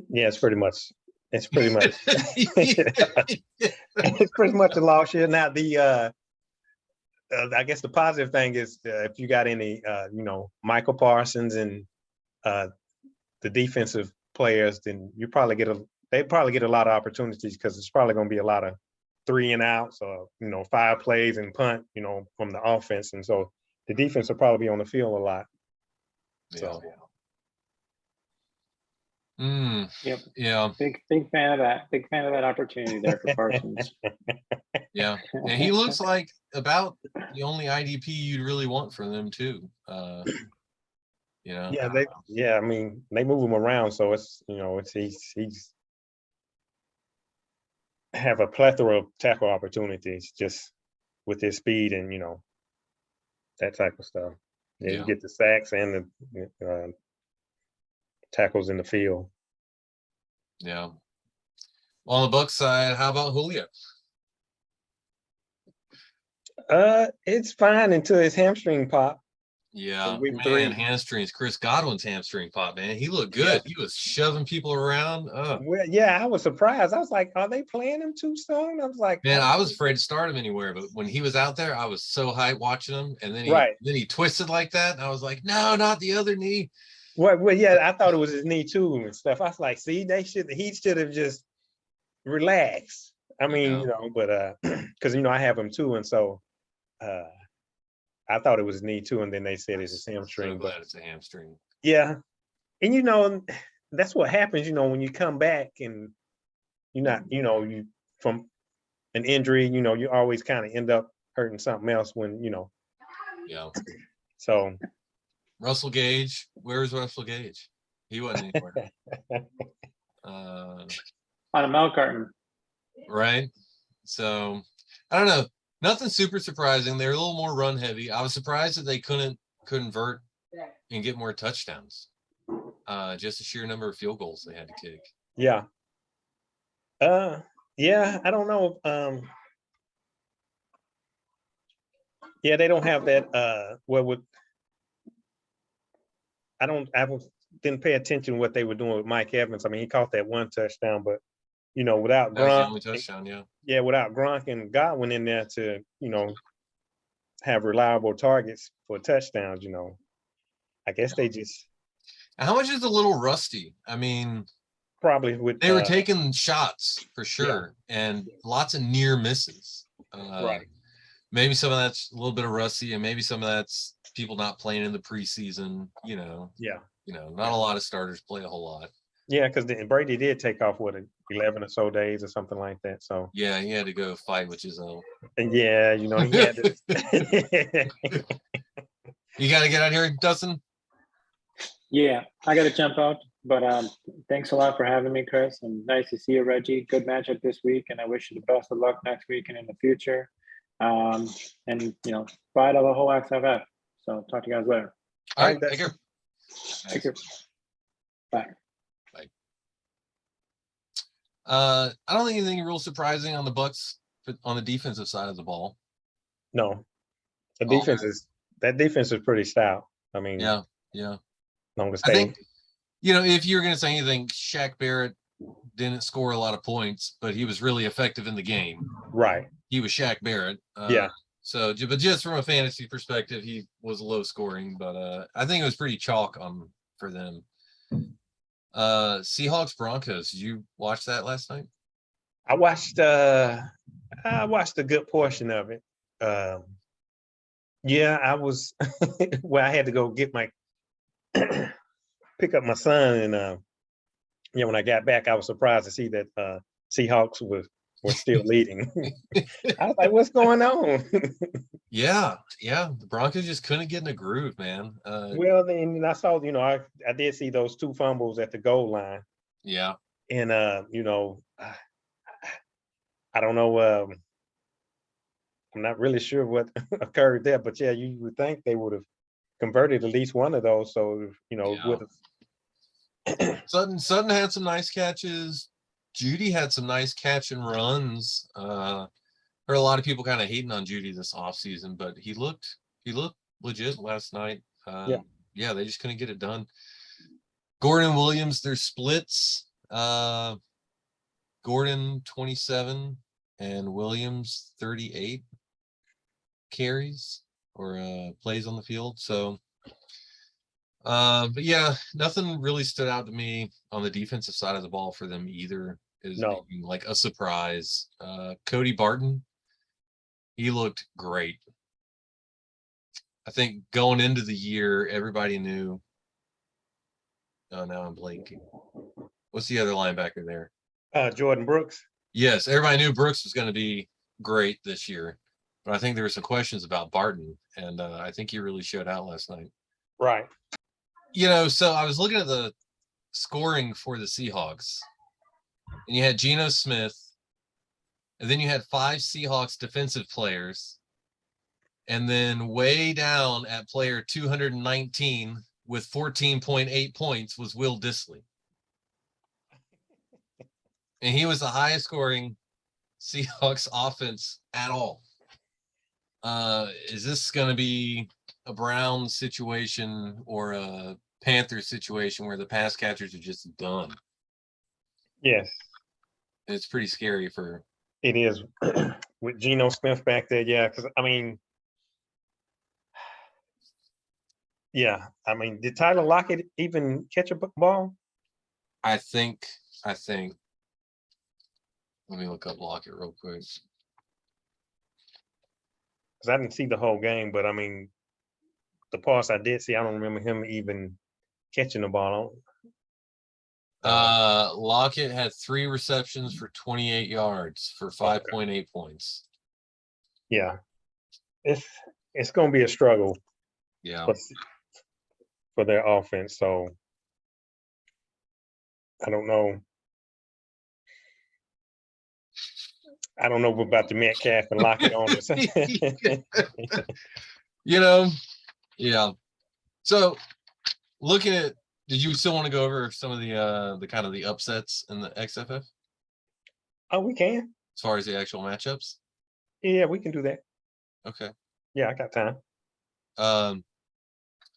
Yeah, it's pretty much. It's pretty much. It's pretty much a loss year. Now I guess the positive thing is if you got any, Michael Parsons and the defensive players, then they probably get a lot of opportunities because it's probably going to be a lot of 3 and outs or 5 plays and punt, from the offense, and so the defense will probably be on the field a lot. So. Yep. Yeah. Big fan of that. Big fan of that opportunity there for Parsons. Yeah. And he looks like about the only IDP you'd really want from them too. Yeah, I mean, they move him around, so it's he's have a plethora of tackle opportunities just with his speed and that type of stuff. Yeah, you get the sacks and the tackles in the field. Yeah. On the Bucs side, how about Julio? It's fine until his hamstring pop. Yeah, week man, 3. hamstrings. Chris Godwin's hamstring pop, man. He looked good. Yeah. He was shoving people around. Well, yeah, I was surprised. I was like, are they playing him too soon? I was like, Man, I was afraid to start him anywhere, but when he was out there, I was so hyped watching him. And then he twisted like that. And I was like, no, not the other knee. Well, yeah, I thought it was his knee too and stuff. I was like, see, he should have just relaxed. I mean, but because I have him too, and so I thought it was his knee too, and then they said it's his hamstring. So glad it's a hamstring. Yeah, and that's what happens. When you come back and you're not, you from an injury, you always kind of end up hurting something else when Yeah. So. Russell Gage, where's Russell Gage? He wasn't anywhere. On a milk carton. Right. So I don't know. Nothing super surprising. They're a little more run heavy. I was surprised that they couldn't convert and get more touchdowns. Just the sheer number of field goals they had to kick. Yeah. Yeah, I don't know. Yeah, they don't have that. I didn't pay attention to what they were doing with Mike Evans. I mean, he caught that 1 touchdown, but without That was the Gronk, only touchdown, yeah. Yeah, without Gronk and Godwin in there to have reliable targets for touchdowns, I guess they just. How much is a little rusty? I mean, probably with they were taking shots for sure, and lots of near misses. Right. Maybe some of that's a little bit of rusty, and maybe some of that's people not playing in the preseason. Yeah. Not a lot of starters play a whole lot. Yeah, because Brady did take off 11 or so days or something like that. So yeah, he had to go fight with Giselle. And yeah, he had to. You got to get out here, Dustin. Yeah, I got to jump out, but thanks a lot for having me, Chris, and nice to see you, Reggie. Good matchup this week, and I wish you the best of luck next week and in the future. And bye to the whole XFF. So talk to you guys later. All right, take care. Take care. Bye. I don't think anything real surprising on the Bucs on the defensive side of the ball. No, the defense is that defense is pretty stout. I mean, Yeah, yeah. longest I day. think, if you're going to say anything, Shaq Barrett didn't score a lot of points, but he was really effective in the game. Right. He was Shaq Barrett. Yeah. So, but just from a fantasy perspective, he was low scoring, but I think it was pretty chalk on for them. Seahawks Broncos. Did you watch that last night? I watched a good portion of it. Yeah, I was well, I had to go get my pick up my son, and when I got back, I was surprised to see that Seahawks were still leading. I was like, what's going on? Yeah. The Broncos just couldn't get in a groove, man. Well, then I saw, I did see those 2 fumbles at the goal line. Yeah. And I don't know, I'm not really sure what occurred there, but yeah, you would think they would have converted at least one of those. So, Yeah. would have. Sutton had some nice catches. Judy had some nice catch and runs. Heard a lot of people kind of hating on Judy this offseason, but he looked legit last night. Yeah, they just couldn't get it done. Gordon and Williams, their splits. Gordon 27 and Williams 38 carries or plays on the field. So but yeah, nothing really stood out to me on the defensive side of the ball for them either. Is No. being like a surprise. Cody Barton, he looked great. I think going into the year, everybody knew. Oh, now I'm blanking. What's the other linebacker there? Jordan Brooks. Yes, everybody knew Brooks was going to be great this year, but I think there were some questions about Barton, and I think he really showed out last night. Right. So I was looking at the scoring for the Seahawks, and you had Geno Smith, and then you had 5 Seahawks defensive players, and then way down at player 219 with 14.8 points was Will Dissly. And he was the highest scoring Seahawks offense at all. Is this going to be a Browns situation or a Panthers situation where the pass catchers are just done? Yes. It's pretty scary for. It is with Geno Smith back there. Yeah. Because, did Tyler Lockett even catch a ball? I think. Let me look up Lockett real quick. Because I didn't see the whole game, but the parts I did see, I don't remember him even catching the ball. Lockett had 3 receptions for 28 yards for 5.8 points. Yeah, it's going to be a struggle. Yeah, for their offense. So I don't know. I don't know about the Metcalf and Lockett owners. Yeah. So looking at, did you still want to go over some of the kind of the upsets in the XFF? Oh, we can. As far as the actual matchups? Yeah, we can do that. Okay. Yeah, I got time.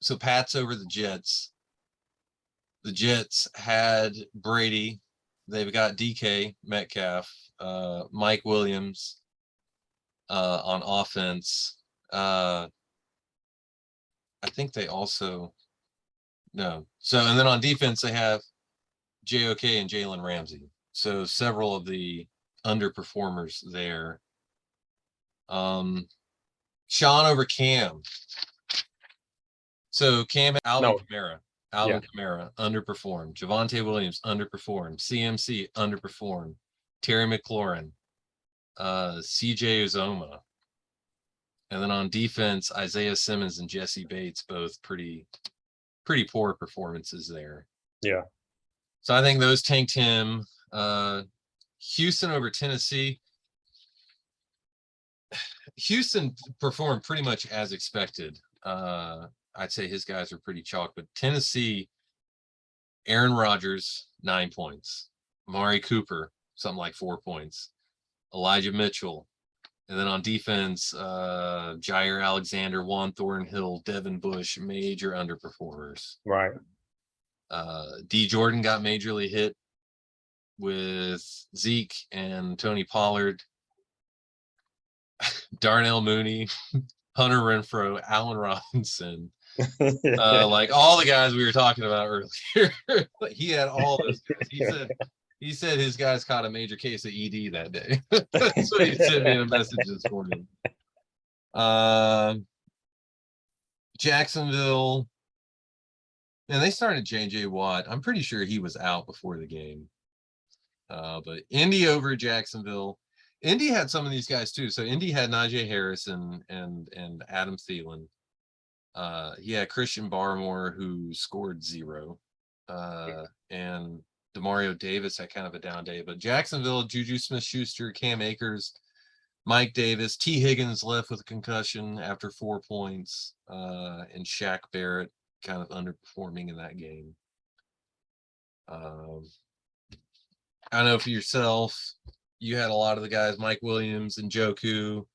So Pats over the Jets. The Jets had Brady. They've got DK Metcalf, Mike Williams on offense. I think they also no. So and then on defense they have JOK and Jalen Ramsey. So several of the underperformers there. Sean over Cam. So Cam Alvin Kamara. Kamara underperformed. Javonte Williams underperformed. CMC underperformed. Terry McLaurin. CJ Uzoma. And then on defense, Isaiah Simmons and Jesse Bates, both pretty poor performances there. Yeah. So I think those tanked him. Houston over Tennessee. Houston performed pretty much as expected. I'd say his guys are pretty chalk, but Tennessee, Aaron Rodgers, 9 points. Amari Cooper, something like 4 points. Elijah Mitchell, And then on defense, Jair Alexander, Juan Thornhill, Devin Bush, major underperformers. Right. D Jordan got majorly hit with Zeke and Tony Pollard. Darnell Mooney, Hunter Renfro, Allen Robinson, like all the guys we were talking about earlier. He had all those guys. He said his guys caught a major case of ED that day. That's what he sent me in a message this morning. Jacksonville, and they started JJ Watt. I'm pretty sure he was out before the game. But Indy over Jacksonville. Indy had some of these guys too. So Indy had Najee Harris and Adam Thielen. He had Christian Barmore, who scored 0. And Demario Davis had kind of a down day. But Jacksonville, Juju Smith-Schuster, Cam Akers, Mike Davis, T. Higgins left with a concussion after 4 points, and Shaq Barrett kind of underperforming in that game. I don't know for yourself, you had a lot of the guys, Mike Williams and Njoku,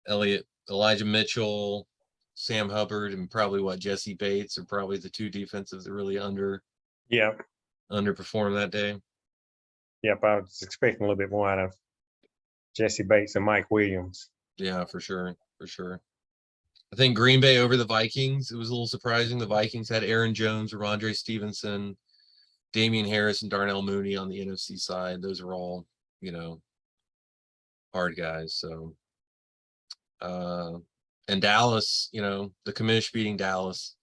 Elijah Mitchell, Sam Hubbard, and probably Jesse Bates are probably the 2 defensives that really underperformed that day. Yep, I was expecting a little bit more out of Jesse Bates and Mike Williams. Yeah, for sure. I think Green Bay over the Vikings, it was a little surprising. The Vikings had Aaron Jones, Ramondre Stevenson, Damian Harris, and Darnell Mooney on the NFC side. Those are all, hard guys. So, and Dallas, the commish beating Dallas.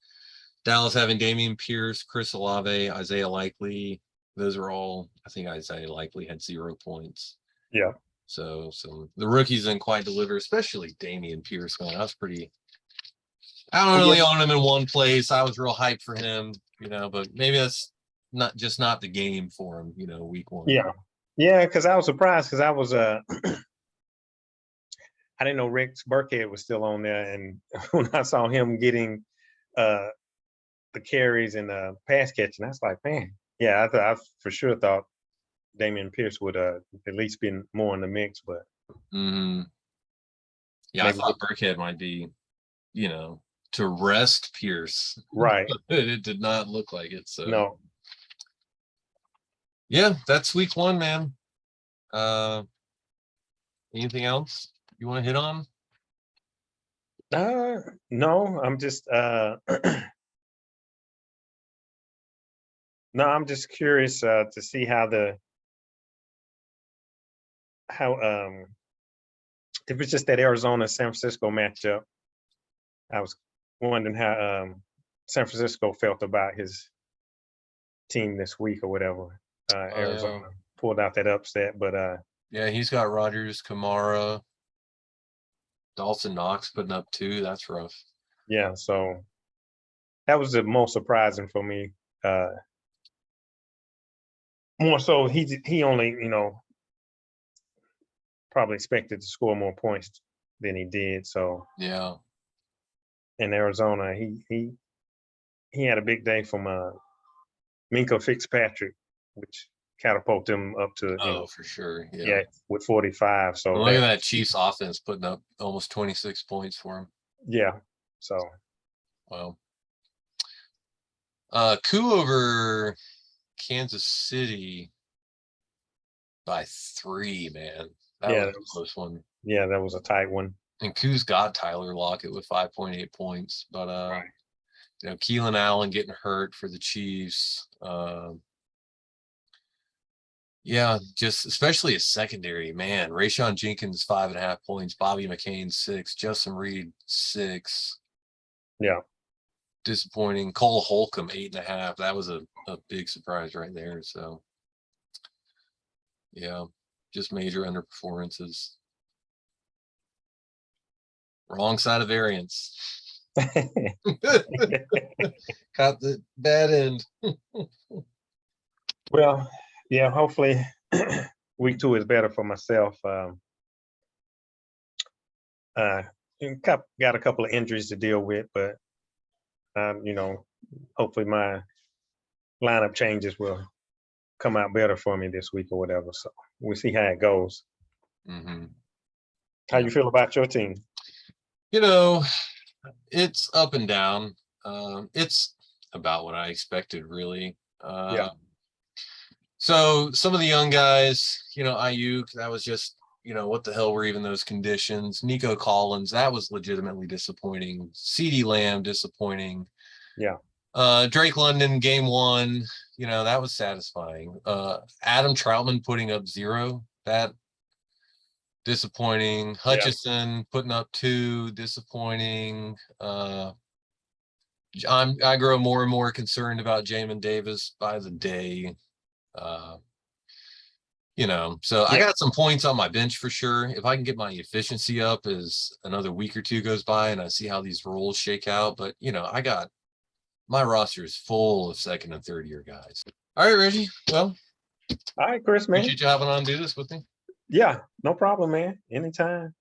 Dallas having Damian Pierce, Chris Olave, Isaiah Likely. Those are all, I think Isaiah Likely had 0 points. Yeah. So the rookies didn't quite deliver, especially Damian Pierce. Man, I don't really own him in one place. I was real hyped for him, but maybe that's not the game for him, week 1. Yeah, because I was surprised because I was I didn't know Rex Burkhead was still on there, and when I saw him getting the carries and pass catching, I was like, man, yeah, I for sure thought Damian Pierce would at least been more in the mix, but yeah, I thought Burkhead might be, to rest Pierce. Right. It did not look like it. So no. Yeah, that's week 1, man. Anything else you want to hit on? No, I'm just no, I'm just curious to see how if it's just that Arizona San Francisco matchup. I was wondering how San Francisco felt about his team this week or whatever. Arizona pulled out that upset, but yeah, he's got Rodgers, Kamara, Dawson Knox putting up 2. That's rough. Yeah, so that was the most surprising for me. More so, he only, probably expected to score more points than he did. So yeah, in Arizona, he had a big day from Minkah Fitzpatrick, which catapulted him up to for sure. Yeah, with 45. So look at that Chiefs offense putting up almost 26 points for him. Yeah. So wow. Coup over Kansas City by 3, man. That was a close one. Yeah, that was a tight one. And Coup's got Tyler Lockett with 5.8 points, but Keelan Allen getting hurt for the Chiefs. Yeah, just especially a secondary, man. Rayshon Jenkins 5.5 points, Bobby McCain 6, Justin Reed 6. Yeah. Disappointing. Cole Holcomb 8.5. That was a big surprise right there. So yeah, just major underperformances. Wrong side of variance. Caught the bad end. Well, yeah, hopefully week 2 is better for myself. Got a couple of injuries to deal with, but hopefully my lineup changes will come out better for me this week or whatever. So we'll see how it goes. Mm-hmm. How you feel about your team? You know, it's up and down. It's about what I expected, really. Yeah. So some of the young guys, Ayuk, that was just, what the hell were even those conditions? Nico Collins, that was legitimately disappointing. CeeDee Lamb, disappointing. Yeah. Drake London, game 1, that was satisfying. Adam Troutman putting up 0, that disappointing. Hutchison putting up 2, disappointing. I grow more and more concerned about Jamin Davis by the day. So I got some points on my bench for sure. If I can get my efficiency up as another week or 2 goes by and I see how these roles shake out, but I got my roster is full of 2nd and 3rd year guys. All right, Reggie. Well, All right, Chris, man. appreciate you having on do this with me. Yeah, no problem, man. Anytime.